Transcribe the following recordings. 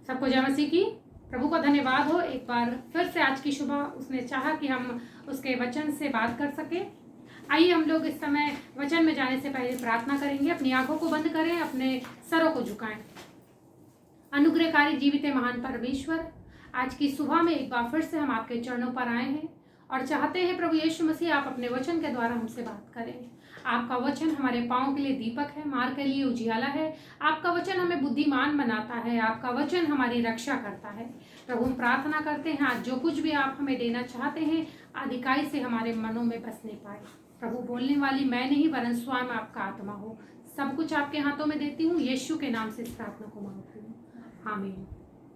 सबको जय मसीह की। प्रभु का धन्यवाद हो, एक बार फिर से आज की सुबह उसने चाहा कि हम उसके वचन से बात कर सके। आइए हम लोग इस समय वचन में जाने से पहले प्रार्थना करेंगे। अपनी आंखों को बंद करें, अपने सरों को झुकाएं। अनुग्रहकारी जीवित महान परमेश्वर, आज की सुबह में एक बार फिर से हम आपके चरणों पर आए हैं और चाहते हैं प्रभु यीशु मसीह आप अपने वचन के द्वारा हमसे बात करें। आपका वचन हमारे पाँव के लिए दीपक है, मार्ग के लिए उजियाला है। आपका वचन हमें बुद्धिमान बनाता है, आपका वचन हमारी रक्षा करता है। प्रभु हम प्रार्थना करते हैं आज जो कुछ भी आप हमें देना चाहते हैं अधिकाई से हमारे मनों में बसने पाए। प्रभु बोलने वाली मैं नहीं वरन स्वयं आपका आत्मा हो। सब कुछ आपके हाथों में देती हूँ, यीशु के नाम से इस प्रार्थना को मांगती हूँ, आमीन।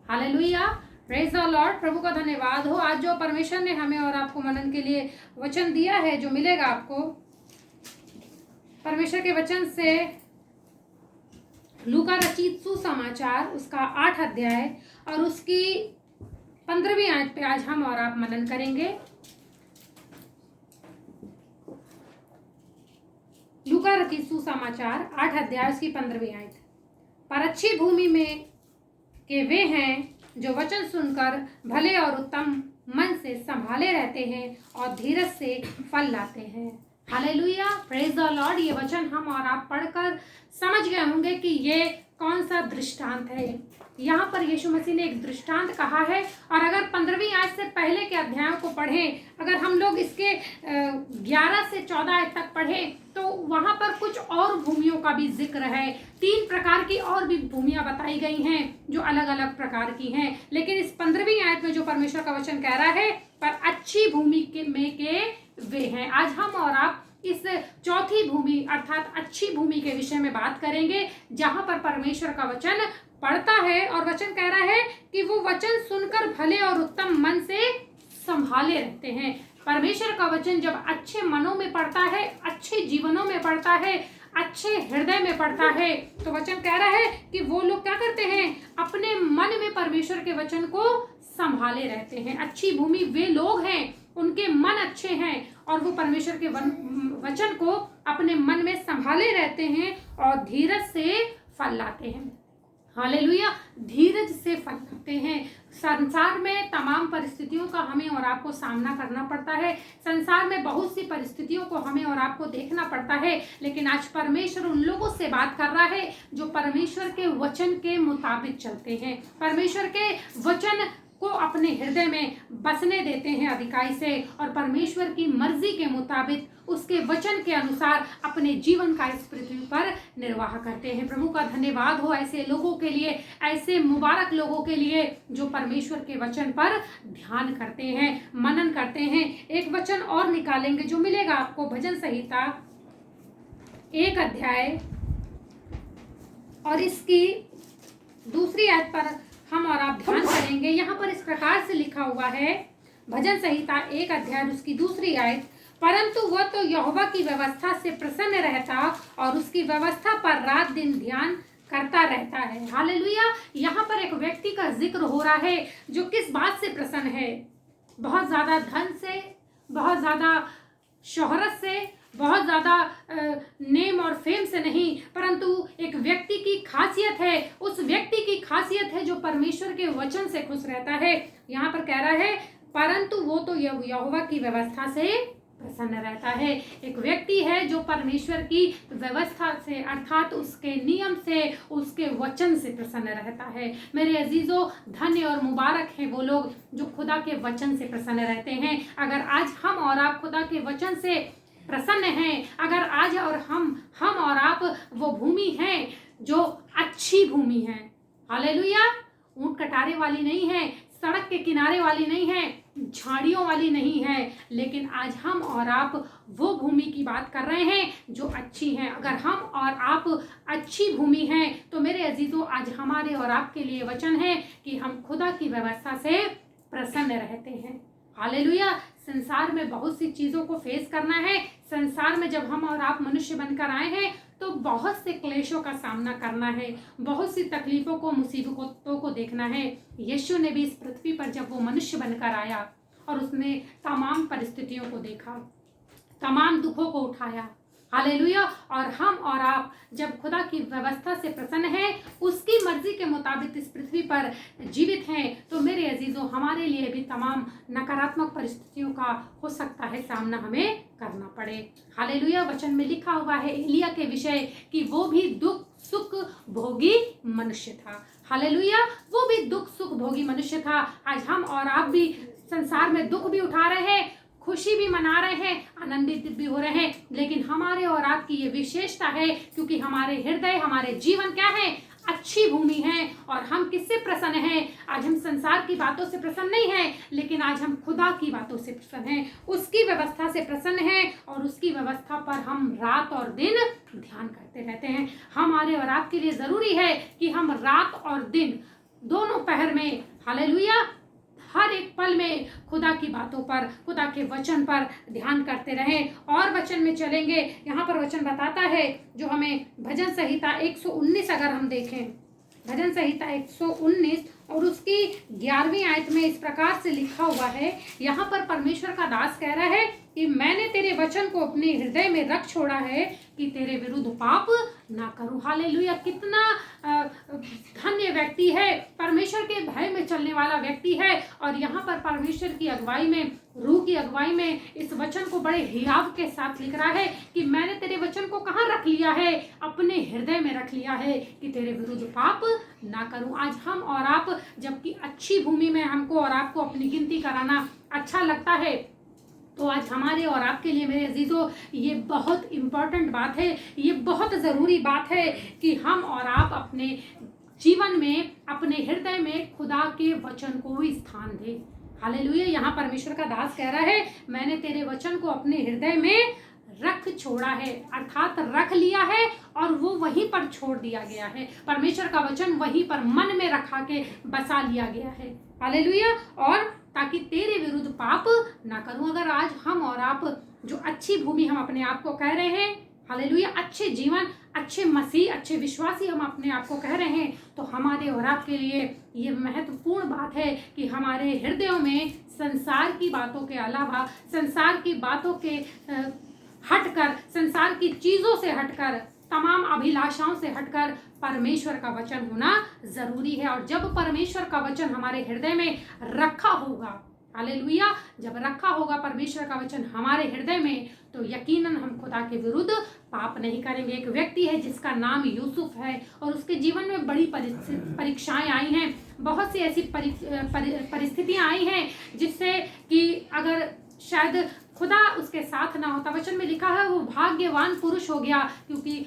Hallelujah, praise the lord. प्रभु का धन्यवाद हो। आज जो परमेश्वर ने हमें और आपको मनन के लिए वचन दिया है, जो मिलेगा आपको परमेश्वर के वचन से लूका रचित सुसमाचार उसका 8 अध्याय और उसकी 15वीं आयत पे आज हम और आप मनन करेंगे। लूका रचित सुसमाचार 8 अध्याय उसकी 15वीं आयत। पर अच्छी भूमि में के वे हैं जो वचन सुनकर भले और उत्तम मन से संभाले रहते हैं और धीरज से फल लाते हैं। Hallelujah, praise the Lord. ये वचन हम और आप पढ़कर समझ गए होंगे कि ये कौन सा दृष्टांत है। यहाँ पर यीशु मसीह ने एक दृष्टांत कहा है और अगर 15वीं आयत से पहले के अध्यायों को पढ़ें, अगर हम लोग इसके 11 से 14 आयत तक पढ़ें तो वहाँ पर कुछ और भूमियों का भी जिक्र है। 3 प्रकार की और भी भूमियाँ बताई गई हैं जो अलग अलग प्रकार की हैं। लेकिन इस 15वीं आयत में जो परमेश्वर का वचन कह रहा है, पर अच्छी भूमि के वे हैं। आज हम और आप इस चौथी भूमि अर्थात अच्छी भूमि के विषय में बात करेंगे, जहां पर परमेश्वर का वचन पढ़ता है और वचन कह रहा है कि वो वचन सुनकर भले और उत्तम मन से संभाले रहते हैं। परमेश्वर का वचन जब अच्छे मनों में पढ़ता है, अच्छे जीवनों में पढ़ता है, अच्छे हृदय में पढ़ता है, तो वचन कह रहा है कि वो लोग क्या करते हैं, अपने मन में परमेश्वर के वचन को संभाले रहते हैं। अच्छी भूमि वे लोग हैं, उनके मन अच्छे हैं और वो परमेश्वर के वचन को अपने मन में संभाले रहते हैं और धीरज से फल लाते हैं। हालेलुया, धीरज से फल लाते हैं। संसार में तमाम परिस्थितियों का हमें और आपको सामना करना पड़ता है। संसार में बहुत सी परिस्थितियों को हमें और आपको देखना पड़ता है, लेकिन आज परमेश्वर उन लोगों से बात कर रहा है जो परमेश्वर के वचन के मुताबिक चलते हैं, परमेश्वर के वचन को अपने हृदय में बसने देते हैं अधिकाई से और परमेश्वर की मर्जी के मुताबिक उसके वचन के अनुसार अपने जीवन का इस पृथ्वी पर निर्वाह करते हैं। प्रभु का धन्यवाद हो ऐसे लोगों के लिए, ऐसे मुबारक लोगों के लिए जो परमेश्वर के वचन पर ध्यान करते हैं, मनन करते हैं। एक वचन और निकालेंगे जो मिलेगा आपको भजन संहिता 1 अध्याय और इसकी 2री आयत पर हम और आप ध्यान करेंगे। यहाँ पर इस प्रकार से लिखा हुआ है, भजन संहिता 1 अध्याय उसकी 2री आयत, परंतु वह तो यहोवा की व्यवस्था से प्रसन्न रहता और उसकी व्यवस्था पर रात दिन ध्यान करता रहता है। हालेलुया, यहाँ पर एक व्यक्ति का जिक्र हो रहा है जो किस बात से प्रसन्न है, बहुत ज्यादा धन से, बहुत ज्यादा शोहरत से, बहुत ज़्यादा नेम और फेम से नहीं, परंतु एक व्यक्ति की खासियत है, उस व्यक्ति की खासियत है जो परमेश्वर के वचन से खुश रहता है। यहाँ पर कह रहा है परंतु वो तो यहोवा की व्यवस्था से प्रसन्न रहता है। एक व्यक्ति है जो परमेश्वर की व्यवस्था से अर्थात उसके नियम से, उसके वचन से प्रसन्न रहता है। मेरे अजीजों, धन्य और मुबारक हैं वो लोग जो खुदा के वचन से प्रसन्न रहते हैं। अगर आज हम और आप खुदा के वचन से प्रसन्न हैं, अगर आज और हम और आप वो भूमि हैं जो अच्छी भूमि है, हालेलुया, ऊंट कटारे वाली नहीं है, सड़क के किनारे वाली नहीं है, झाड़ियों वाली नहीं है, लेकिन आज हम और आप वो भूमि की बात कर रहे हैं जो अच्छी है। अगर हम और आप अच्छी भूमि हैं तो मेरे अजीजों आज हमारे और आपके लिए वचन है कि हम खुदा की व्यवस्था से प्रसन्न रहते हैं। हालेलुया, संसार में बहुत सी चीज़ों को फेस करना है। संसार में जब हम और आप मनुष्य बनकर आए हैं तो बहुत से क्लेशों का सामना करना है, बहुत सी तकलीफों को, मुसीबतों को देखना है। यीशु ने भी इस पृथ्वी पर जब वो मनुष्य बनकर आया और उसने तमाम परिस्थितियों को देखा, तमाम दुखों को उठाया, हालेलुया। और हम और आप जब खुदा की व्यवस्था से प्रसन्न हैं, उसकी मर्जी के मुताबिक इस पृथ्वी पर जीवित हैं, तो मेरे अजीजों हमारे लिए भी तमाम नकारात्मक परिस्थितियों का हो सकता है सामना हमें करना पड़े। हालेलुया। वचन में लिखा हुआ है एलिया के विषय कि वो भी दुख सुख भोगी मनुष्य था। हालेलुया। वो भी दुख सुख भोगी मनुष्य था। आज हम और आप भी संसार में दुख भी उठा रहे हैं, खुशी भी मना रहे हैं, आनंदित भी हो रहे हैं, लेकिन हमारे और आपकी ये विशेषता है क्योंकि हमारे हृदय, हमारे जीवन क्या है, अच्छी भूमि है। और हम किससे प्रसन्न हैं? आज हम संसार की बातों से प्रसन्न नहीं हैं, लेकिन आज हम खुदा की बातों से प्रसन्न हैं, उसकी व्यवस्था से प्रसन्न हैं, और उसकी व्यवस्था पर हम रात और दिन ध्यान करते रहते हैं। हमारे और आपके लिए जरूरी है कि हम रात और दिन दोनों पहर में, हालेलुया, हर एक पल में खुदा की बातों पर, खुदा के वचन पर ध्यान करते रहें और वचन में चलेंगे। यहाँ पर वचन बताता है, जो हमें भजन संहिता 119 अगर हम देखें, भजन संहिता 119 और उसकी 11वीं आयत में इस प्रकार से लिखा हुआ है। यहाँ पर परमेश्वर का दास कह रहा है कि मैंने तेरे वचन को अपने हृदय में रख छोड़ा है कि तेरे विरुद्ध पाप ना करूं। हालेलुया। कितना धन्य व्यक्ति है, परमेश्वर के भय में चलने वाला व्यक्ति है। और यहाँ पर परमेश्वर की अगुवाई में, रूह की अगुवाई में इस वचन को बड़े हियाव के साथ लिख रहा है कि मैंने तेरे वचन को कहाँ रख लिया है? अपने हृदय में रख लिया है कि तेरे विरुद्ध पाप ना करूं। आज हम और आप, जबकि अच्छी भूमि में हमको और आपको अपनी गिनती कराना अच्छा लगता है, तो आज हमारे और आपके लिए मेरे अजीजों ये बहुत इम्पोर्टेंट बात है, ये बहुत ज़रूरी बात है कि हम और आप अपने जीवन में, अपने हृदय में खुदा के वचन को भी स्थान दें। हालेलुया। यहाँ परमेश्वर का दास कह रहा है मैंने तेरे वचन को अपने हृदय में रख छोड़ा है, अर्थात रख लिया है और वो वहीं पर छोड़ दिया गया है। परमेश्वर का वचन वहीं पर मन में रखा के बसा लिया गया है। हालेलुया। और ताकि तेरे विरुद्ध पाप ना करूं। अगर आज हम और आप जो अच्छी भूमि हम अपने आप को कह रहे हैं, हालेलुया, अच्छे जीवन, अच्छे मसीह, अच्छे विश्वासी हम अपने आप को कह रहे हैं, तो हमारे और आपके लिए ये महत्वपूर्ण बात है कि हमारे हृदयों में संसार की बातों के अलावा, संसार की बातों के हटकर, संसार की चीजों से हटकर, तमाम अभिलाषाओं से हटकर परमेश्वर का वचन होना जरूरी है। और जब परमेश्वर का वचन हमारे हृदय में रखा होगा, हालेलुया, जब रखा होगा परमेश्वर का वचन हमारे हृदय में, तो यकीनन हम खुदा के विरुद्ध पाप नहीं करेंगे। एक व्यक्ति है जिसका नाम यूसुफ है और उसके जीवन में बड़ी परीक्षाएं आई हैं, बहुत सी ऐसी परिस्थितियां आई हैं जिससे कि अगर शायद खुदा उसके साथ ना होता, वचन में लिखा है वो भाग्यवान पुरुष हो गया क्योंकि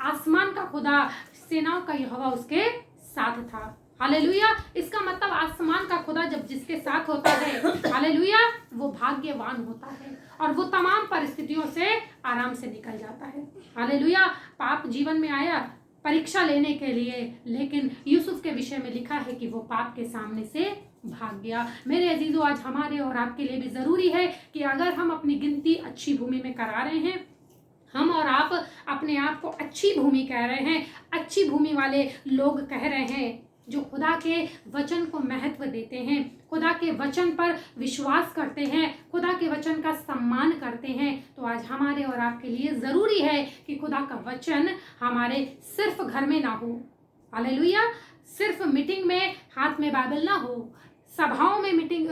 आसमान का खुदा, सेनाओं का यहोवा उसके साथ था। हालेलुया। इसका मतलब आसमान का खुदा जब जिसके साथ होता है, हालेलुया, वो भाग्यवान होता है और वो तमाम परिस्थितियों से आराम से निकल जाता है। हालेलुया। पाप जीवन में आया परीक्षा लेने के लिए, लेकिन यूसुफ के विषय में लिखा है कि वो पाप के सामने से भाग गया। मेरे अजीजों, आज हमारे और आपके लिए भी जरूरी है कि अगर हम अपनी गिनती अच्छी भूमि में करा रहे हैं, हम और आप अपने आप को अच्छी भूमि कह रहे हैं, अच्छी भूमि वाले लोग कह रहे हैं, जो खुदा के वचन को महत्व देते हैं, खुदा के वचन पर विश्वास करते हैं, खुदा के वचन का सम्मान करते हैं, तो आज हमारे और आपके लिए जरूरी है कि खुदा का वचन हमारे सिर्फ घर में ना हो, हालेलुया, सिर्फ मीटिंग में हाथ में बाइबल ना हो, सभाओं में मीटिंग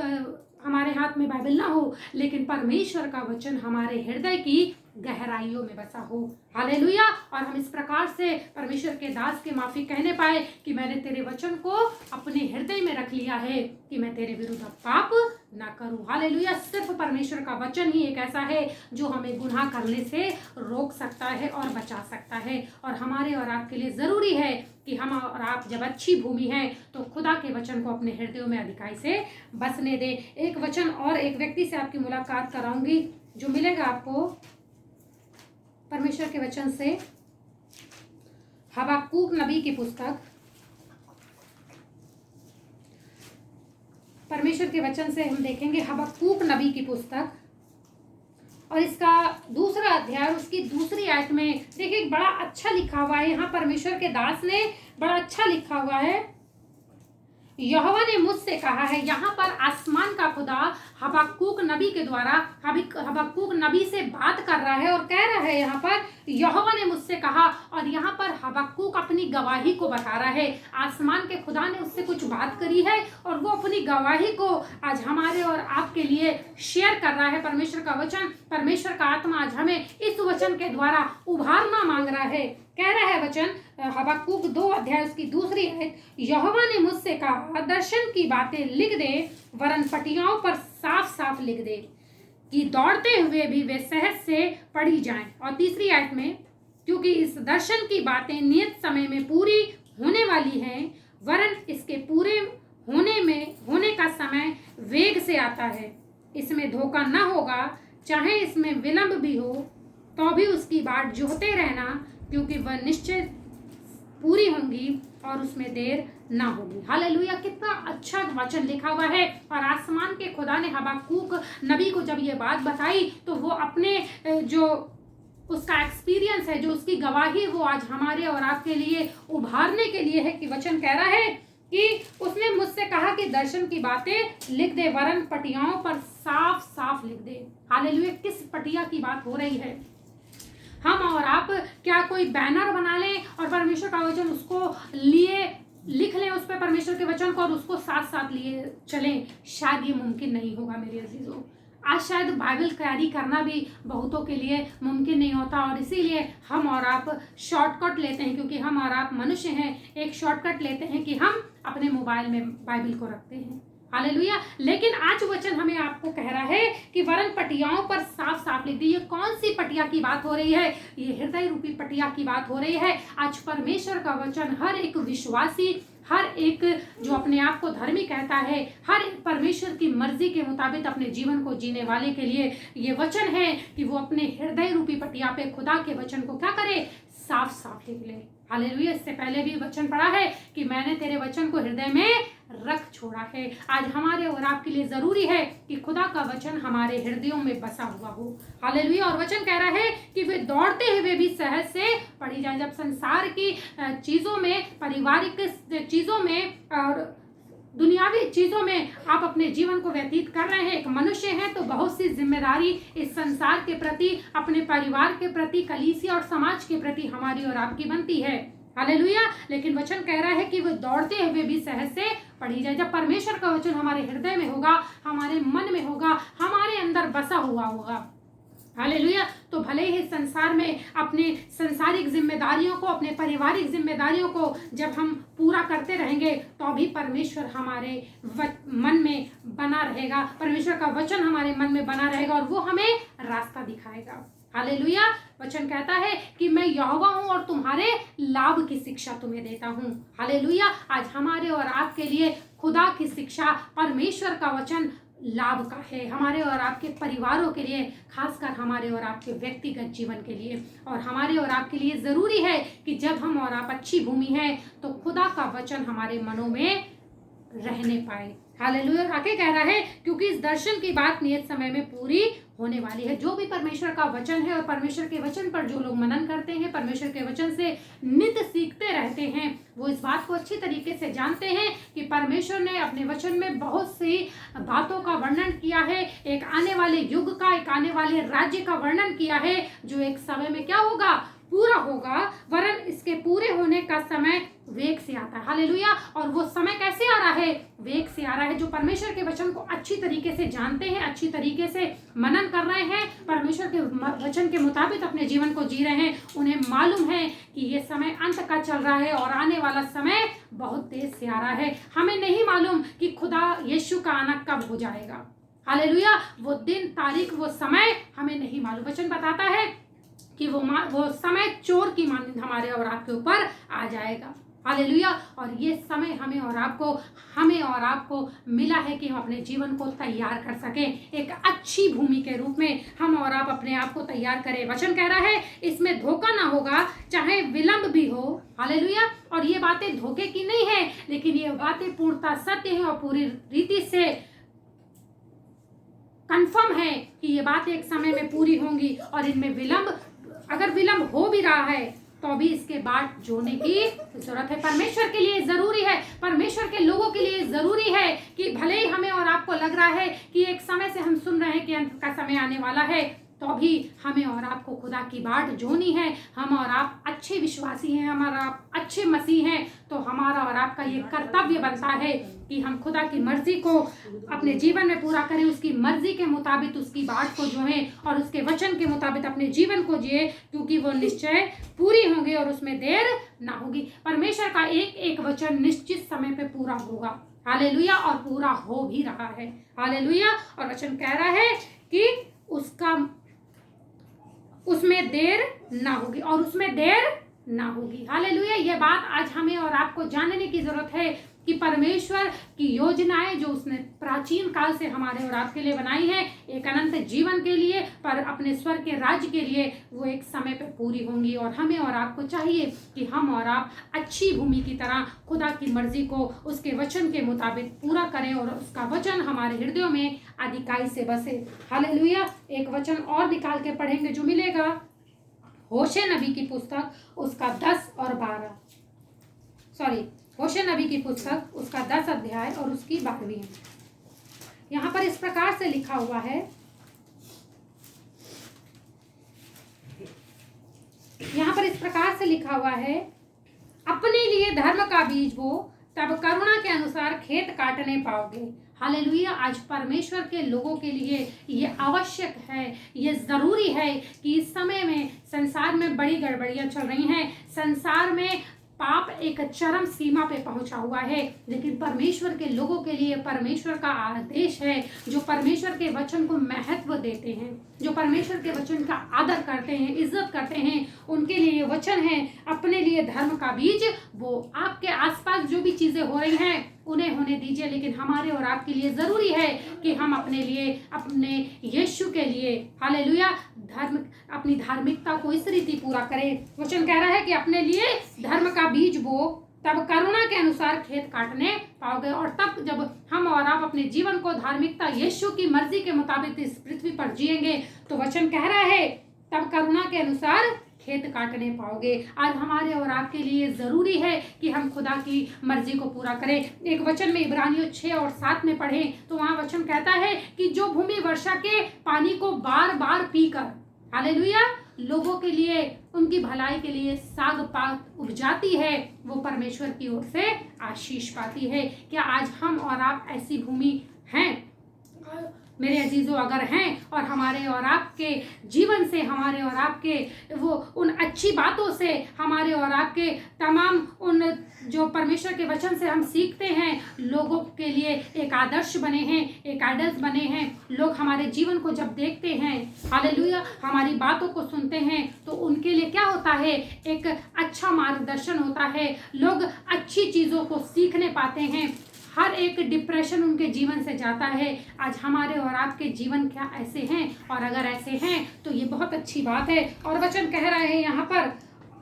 हमारे हाथ में बाइबल ना हो, लेकिन परमेश्वर का वचन हमारे हृदय की गहराइयों में बसा हो। हालेलुया। और हम इस प्रकार से परमेश्वर के दास के माफी कहने पाए कि मैंने तेरे वचन को अपने हृदय में रख लिया है कि मैं तेरे विरुद्ध पाप ना करूं। हालेलुया। सिर्फ परमेश्वर का वचन ही एक ऐसा है जो हमें गुनाह करने से रोक सकता है और बचा सकता है। और हमारे और आपके लिए जरूरी है कि हम और आप जब अच्छी भूमि है तो खुदा के वचन को अपने हृदयों में अधिकाई से बसने दें। एक वचन और एक व्यक्ति से आपकी मुलाकात कराऊंगी जो मिलेगा आपको परमेश्वर के वचन से, हबक्कूक नबी की पुस्तक, परमेश्वर के वचन से हम देखेंगे हबक्कूक नबी की पुस्तक और इसका दूसरा अध्याय, उसकी दूसरी आयत में देखिए बड़ा अच्छा लिखा हुआ है। यहाँ परमेश्वर के दास ने बड़ा अच्छा लिखा हुआ है, यहोवा ने मुझसे कहा है। यहाँ पर आसमान का खुदा हबक्कूक नबी के द्वारा हबक्कूक नबी से बात कर रहा है और कह रहा है यहाँ पर यहोवा ने मुझसे कहा, और यहाँ पर हबक्कूक अपनी गवाही को बता रहा है। आसमान के खुदा ने उससे कुछ बात करी है और वो अपनी गवाही को आज हमारे और आपके लिए शेयर कर रहा है। परमेश्वर का वचन, परमेश्वर का आत्मा आज हमें इस वचन के द्वारा उभारना मांग रहा है। कह रहा है वचन हबक्कूक 2 अध्याय उसकी 2 आयत, यहोवा ने मुझसे कहा, दर्शन की बातें लिख दे, वरन पटियाओं पर साफ साफ लिख दे कि दौड़ते हुए भी वे सहज से पढ़ी जाएं। और 3 आयत में, क्योंकि इस दर्शन की बातें नियत समय में पूरी होने वाली हैं, वरन इसके पूरे होने का समय वेग से आता है। इसमें धोखा न होगा, चाहे इसमें विलंब भी हो तो भी उसकी बाट जोहते रहना, क्योंकि वह निश्चय पूरी होंगी और उसमें देर ना होगी। हालेलुया, कितना अच्छा वचन लिखा हुआ है। और आसमान के खुदा ने हबक्कूक नबी को जब ये बात बताई तो वो अपने जो उसका एक्सपीरियंस है, जो उसकी गवाही, वो आज हमारे और आपके लिए उभारने के लिए है। कि वचन कह रहा है कि उसने मुझसे कहा कि दर्शन की बातें लिख दे, वरन पटियाओं पर साफ साफ लिख दे। हालेलुया, किस पटिया की बात हो रही है? हम और आप क्या कोई बैनर बना लें और परमेश्वर का वचन उसको लिए लिख लें उस पर परमेश्वर के वचन को और उसको साथ साथ लिए चलें? शायद ये मुमकिन नहीं होगा मेरे अजीजों। आज शायद बाइबल कैरी करना भी बहुतों के लिए मुमकिन नहीं होता, और इसीलिए हम और आप शॉर्टकट लेते हैं, क्योंकि हम और आप मनुष्य हैं। एक शॉर्टकट लेते हैं कि हम अपने मोबाइल में बाइबल को रखते हैं। हालेलुया, लेकिन आज वचन हमें आपको कह रहा है कि वरन पटियाओं पर साफ साफ लिख दी। ये कौन सी पटिया की बात हो रही है? ये हृदय रूपी पटिया की बात हो रही है। आज परमेश्वर का वचन हर एक विश्वासी, हर एक जो अपने आप को धर्मी कहता है, हर एक परमेश्वर की मर्जी के मुताबिक अपने जीवन को जीने वाले के लिए ये वचन है कि वो अपने हृदय रूपी पटिया पे खुदा के वचन को क्या करे? साफ साफ लिख ले। हालेलुया, इससे पहले भी वचन पढ़ा है कि मैंने तेरे वचन को हृदय में रख छोड़ा है। आज हमारे और आपके लिए जरूरी है कि खुदा का वचन हमारे हृदयों में बसा हुआ हो। हालेलुया, और वचन कह रहा है कि वे दौड़ते हुए भी सहज से पढ़ी जाए। जब संसार की चीजों में, पारिवारिक चीजों में और दुनियावी चीजों में आप अपने जीवन को व्यतीत कर रहे हैं, एक मनुष्य हैं, तो बहुत सी जिम्मेदारी इस संसार के प्रति, अपने परिवार के प्रति, कलीसिया और समाज के प्रति हमारी और आपकी बनती है। हालेलुया, लेकिन वचन कह रहा है कि वो दौड़ते हुए भी सहज से पढ़ी जाए। जब परमेश्वर का वचन हमारे हृदय में होगा, हमारे मन में होगा, हमारे अंदर बसा हुआ होगा, हालेलुया, तो भले ही संसार में अपनी संसारिक जिम्मेदारियों को, अपने पारिवारिक जिम्मेदारियों को जब हम पूरा करते रहेंगे तो भी परमेश्वर हमारे मन में बना रहेगा, परमेश्वर का वचन हमारे मन में बना रहेगा और वो हमें रास्ता दिखाएगा। हालेलुया, वचन कहता है कि मैं यहोवा हूँ और तुम्हारे लाभ की शिक्षा तुम्हें देता हूँ। हालेलुया, आज हमारे और आपके लिए खुदा की शिक्षा, परमेश्वर का वचन लाभ का है, हमारे और आपके परिवारों के लिए, खासकर हमारे और आपके व्यक्तिगत जीवन के लिए। और हमारे और आपके लिए ज़रूरी है कि जब हम और आप अच्छी भूमि हैं तो खुदा का वचन हमारे मनों में रहने पाए। हालेलुया, आगे कह रहा है क्योंकि इस दर्शन की बात नियत समय में पूरी होने वाली है। जो भी परमेश्वर का वचन है और परमेश्वर के वचन पर जो लोग मनन करते हैं, परमेश्वर के वचन से नित्य सीखते रहते हैं, वो इस बात को अच्छी तरीके से जानते हैं कि परमेश्वर ने अपने वचन में बहुत सी बातों का वर्णन किया है। एक आने वाले युग का, एक आने वाले राज्य का वर्णन किया है जो एक समय में क्या होगा? पूरा होगा, वरन इसके पूरे होने का समय वेग से आता है। हालेलुया, और वो समय कैसे आ रहा है? वेग से आ रहा है। जो परमेश्वर के वचन को अच्छी तरीके से जानते हैं, अच्छी तरीके से मनन कर रहे हैं, परमेश्वर के वचन के मुताबिक अपने जीवन को जी रहे हैं, उन्हें मालूम है कि ये समय अंत का चल रहा है और आने वाला समय बहुत तेज से आ रहा है। हमें नहीं मालूम कि खुदा यीशु का आना कब हो जाएगा। हालेलुया, वो दिन, तारीख, वो समय हमें नहीं मालूम। वचन बताता है कि वो समय चोर की मानंद हमारे और आपके ऊपर आ जाएगा। हालेलुया, और ये समय हमें और आपको मिला है कि हम अपने जीवन को तैयार कर सकें, एक अच्छी भूमि के रूप में हम और आप अपने आप को तैयार करें। वचन कह रहा है इसमें धोखा ना होगा, चाहे विलंब भी हो। हालेलुया, और ये बातें धोखे की नहीं है, लेकिन ये बातें पूर्णतः सत्य है और पूरी रीति से कंफर्म है कि ये बात एक समय में पूरी होंगी। और इनमें विलंब, अगर विलंब हो भी रहा है तो भी इसके बाट जोड़ने की जरूरत है। परमेश्वर के लिए जरूरी है, परमेश्वर के लोगों के लिए जरूरी है कि भले ही हमें और आपको लग रहा है कि एक समय से हम सुन रहे हैं कि अंत का समय आने वाला है, तो भी हमें और आपको खुदा की बाट जोनी है। हम और आप अच्छे विश्वासी हैं, हम और आप अच्छे मसीह हैं, तो हमारा और आपका ये कर्तव्य बनता है कि हम खुदा की मर्जी को अपने जीवन में पूरा करें, उसकी मर्जी के मुताबिक उसकी बाट को जोएं और उसके वचन के मुताबिक अपने जीवन को जिए, क्योंकि वो निश्चय पूरी होंगी और उसमें देर ना होगी। परमेश्वर का एक एक वचन निश्चित समय पे पूरा होगा, हालेलुया, और पूरा हो भी रहा है, हालेलुया। और वचन कह रहा है कि उसमें देर ना होगी और उसमें देर ना होगी, हालेलुया। यह बात आज हमें और आपको जानने की जरूरत है कि परमेश्वर की योजनाएं जो उसने प्राचीन काल से हमारे और आपके लिए बनाई है, एक अनंत जीवन के लिए, पर अपने स्वर्ग के राज्य के लिए, वो एक समय पर पूरी होंगी। और हमें और आपको चाहिए कि हम और आप अच्छी भूमि की तरह खुदा की मर्जी को उसके वचन के मुताबिक पूरा करें और उसका वचन हमारे हृदयों में अधिकाई से बसे, हालेलुया। एक वचन और निकाल के पढ़ेंगे जो मिलेगा होशे नबी की पुस्तक उसका 10 और 12, होशे नबी की पुस्तक उसका 10 अध्याय और उसकी 12वीं। यहाँ पर इस प्रकार से लिखा हुआ है, अपने लिए धर्म का बीज बो, तब करुणा के अनुसार खेत काटने पाओगे, हालेलुया। आज परमेश्वर के लोगों के लिए ये आवश्यक है, ये जरूरी है कि इस समय में संसार में बड़ी गड़बड़ियां चल रही हैं, संसार में पाप एक चरम सीमा पे पहुंचा हुआ है, लेकिन परमेश्वर के लोगों के लिए परमेश्वर का आदेश है, जो परमेश्वर के वचन को महत्व देते हैं, जो परमेश्वर के वचन का आदर करते हैं, इज्जत करते हैं, उनके लिए ये वचन है, अपने लिए धर्म का बीज वो। आपके आसपास जो भी चीजें हो रही हैं उन्हें होने दीजिए, लेकिन हमारे और आपके लिए जरूरी है कि हम अपने लिए, अपने यीशु के लिए, हालेलुया, अपनी धार्मिकता को इस रीति पूरा करें। वचन कह रहा है कि अपने लिए धर्म का बीज बो, तब करुणा के अनुसार खेत काटने पाओगे। और तब जब हम और आप अपने जीवन को धार्मिकता यीशु की मर्जी के मुताबिक इस पृथ्वी पर जिएंगे, तो वचन कह रहा है तब करुणा के अनुसार खेत काटने पाओगे। आज हमारे और आपके लिए जरूरी है कि हम खुदा की मर्जी को पूरा करें। एक वचन में इब्रानियों 6 और 7 में पढ़ें तो वहां वचन कहता है कि जो भूमि वर्षा के पानी को बार बार पीकर, हालेलुया, लोगों के लिए, उनकी भलाई के लिए साग पात उपजाती है, वो परमेश्वर की ओर से आशीष पाती है। क्या आज हम और आप ऐसी भूमि हैं मेरे अजीजों? अगर हैं और हमारे और आपके जीवन से, हमारे और आपके वो उन अच्छी बातों से, हमारे और आपके तमाम उन जो परमेश्वर के वचन से हम सीखते हैं, लोगों के लिए एक आदर्श बने हैं, एक आइडल्स बने हैं। लोग हमारे जीवन को जब देखते हैं, हालेलुया, हमारी बातों को सुनते हैं, तो उनके लिए क्या होता है? एक अच्छा मार्गदर्शन होता है, लोग अच्छी चीज़ों को सीखने पाते हैं, हर एक डिप्रेशन उनके जीवन से जाता है। आज हमारे और आपके जीवन क्या ऐसे हैं? और अगर ऐसे हैं तो ये बहुत अच्छी बात है। और वचन कह रहा है यहाँ पर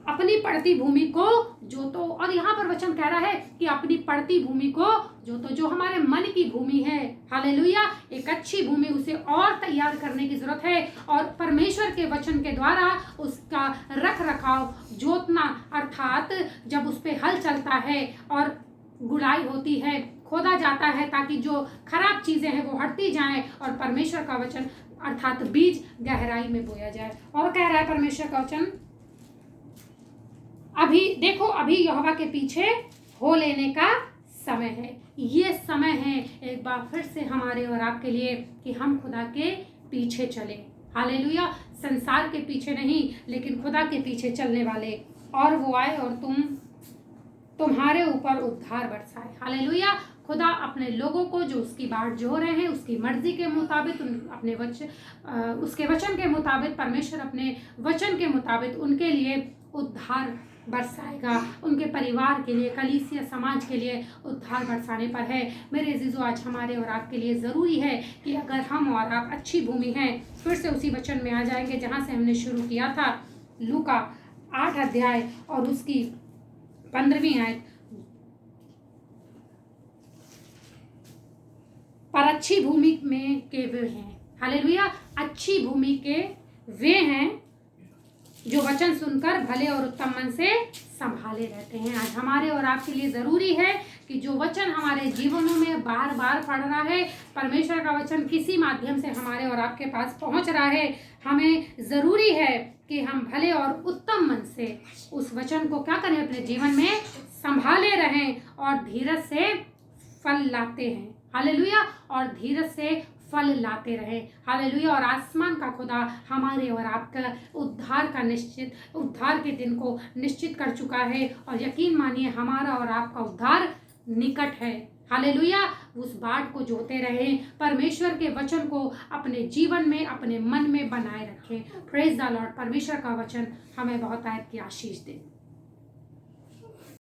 अपनी पड़ती भूमि को जोतो, और यहाँ पर वचन कह रहा है कि अपनी पड़ती भूमि को जोतो, जो हमारे मन की भूमि है, हालेलुया, एक अच्छी भूमि, उसे और तैयार करने की जरूरत है। और परमेश्वर के वचन के द्वारा उसका रख रखाव, जोतना, अर्थात जब उस पर हल चलता है और गुड़ाई होती है, खोदा जाता है, ताकि जो खराब चीजें हैं वो हटती जाएं और परमेश्वर का वचन अर्थात बीज गहराई में बोया जाए। और कह रहा है परमेश्वर का वचन, अभी देखो, अभी यहोवा के पीछे हो लेने का समय है। ये समय है एक बार फिर से हमारे और आपके लिए कि हम खुदा के पीछे चले, हालेलुया, संसार के पीछे नहीं, लेकिन खुदा के पीछे चलने वाले। और वो आए और तुम्हारे ऊपर उद्धार बरसाए, हालेलुया। खुदा अपने लोगों को जो उसकी बाट जो रहे हैं, उसकी मर्जी के मुताबिक, अपने उसके वचन के मुताबिक, परमेश्वर अपने वचन के मुताबिक उनके लिए उद्धार बरसाएगा, उनके परिवार के लिए, कलीसिया समाज के लिए उद्धार बरसाने पर है। मेरे अजीजों, आज हमारे और आपके लिए ज़रूरी है कि अगर हम और आप अच्छी भूमि हैं, फिर से उसी वचन में आ जाएंगे जहाँ से हमने शुरू किया था, लूका 8 अध्याय और उसकी 15वीं आयत। पर अच्छी भूमि में के वे हैं, हालेलुया, अच्छी भूमि के वे हैं जो वचन सुनकर भले और उत्तम मन से संभाले रहते हैं। आज हमारे और आपके लिए ज़रूरी है कि जो वचन हमारे जीवनों में बार बार पढ़ रहा है, परमेश्वर का वचन किसी माध्यम से हमारे और आपके पास पहुंच रहा है, हमें ज़रूरी है कि हम भले और उत्तम मन से उस वचन को क्या करें, अपने जीवन में संभाले रहें और धीरज से फल लाते हैं। हालेलुया। और धीरज से फल लाते रहे। हालेलुया। और आसमान का खुदा हमारे और आपका उद्धार के दिन को निश्चित कर चुका है, और यकीन मानिए हमारा और आपका उद्धार निकट है। हालेलुया। उस बाट को जोते रहें, परमेश्वर के वचन को अपने जीवन में, अपने मन में बनाए रखें। Praise the Lord. परमेश्वर का वचन हमें बहुत आयत की आशीष दे।